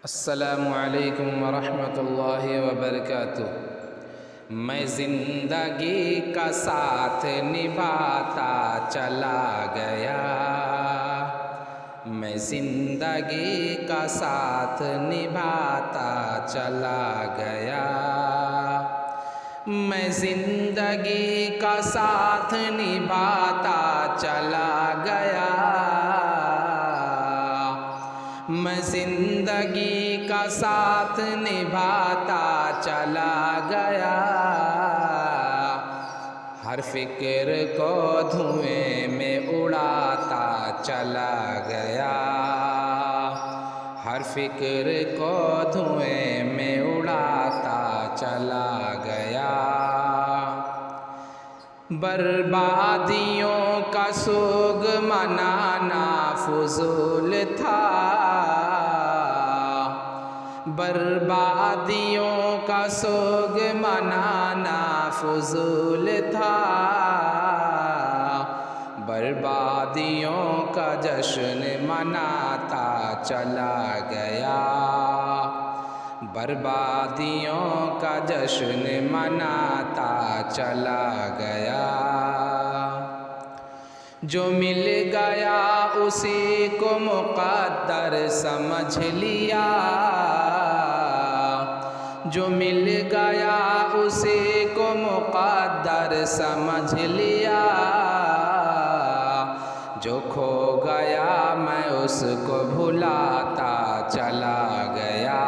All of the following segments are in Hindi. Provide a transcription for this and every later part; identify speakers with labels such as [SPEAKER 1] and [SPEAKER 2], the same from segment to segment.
[SPEAKER 1] अस्सलामु अलैकुम वरहमतुल्लाहि वबरकातुह। मैं ज़िंदगी का साथ निभाता चला गया, मैं ज़िंदगी का साथ निभाता चला गया, मैं ज़िंदगी का साथ निभाता चला गया, मैं ज़िंदगी का साथ निभाता चला गया। हर फिक्र को धुएं में उड़ाता चला गया, हर फिक्र को धुएं में उड़ाता चला गया। बर्बादियों का सोग मनाना फुजूल था, बर्बादियों का सोग मनाना फुजूल था, बर्बादियों का जश्न मनाता चला गया, बर्बादियों का जश्न मनाता चला गया। जो मिल गया उसी को मुक़द्दर समझ लिया, जो मिल गया उसी को मुक़द्दर समझ लिया, जो खो गया मैं उसको भुलाता चला गया,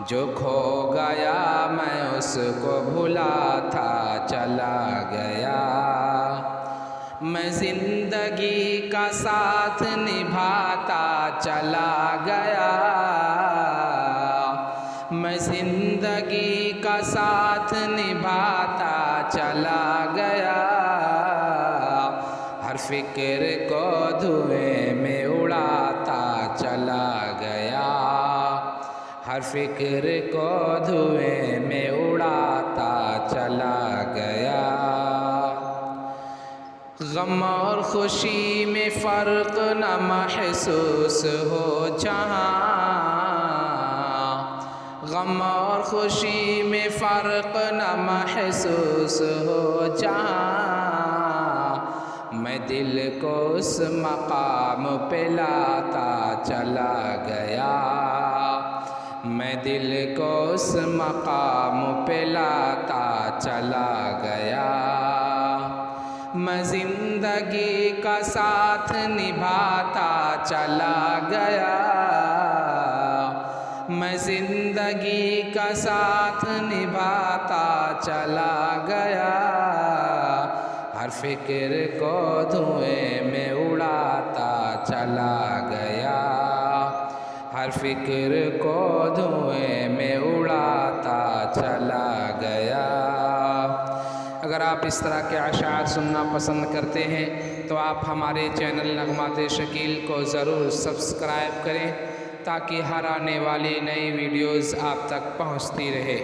[SPEAKER 1] जो खो गया मैं उसको भुलाता चला गया। मैं ज़िंदगी का साथ निभाता चला गया, मैं ज़िंदगी का साथ निभाता चला गया। हर फिक्र को धुएं में उड़ाता चला गया, हर फिक्र को धुएं में उड़ाता चला गया। गम और खुशी में फ़र्क न महसूस हो जहाँ, गम और खुशी में फ़र्क न महसूस हो जहाँ, मैं दिल को उस मकाम पे लाता चला गया, मैं दिल को उस मकाम पे लाता चला गया। मैं ज़िंदगी का साथ निभाता चला गया, मैं ज़िंदगी का साथ निभाता चला गया। हर फिक्र को धुएं में उड़ाता चला गया, हर फिक्र को धुएं में उड़ाता चला गया। अगर आप इस तरह के अशार सुनना पसंद करते हैं तो आप हमारे चैनल नगमात शकील को ज़रूर सब्सक्राइब करें ताकि हर आने वाली नई वीडियोज़ आप तक पहुंचती रहे।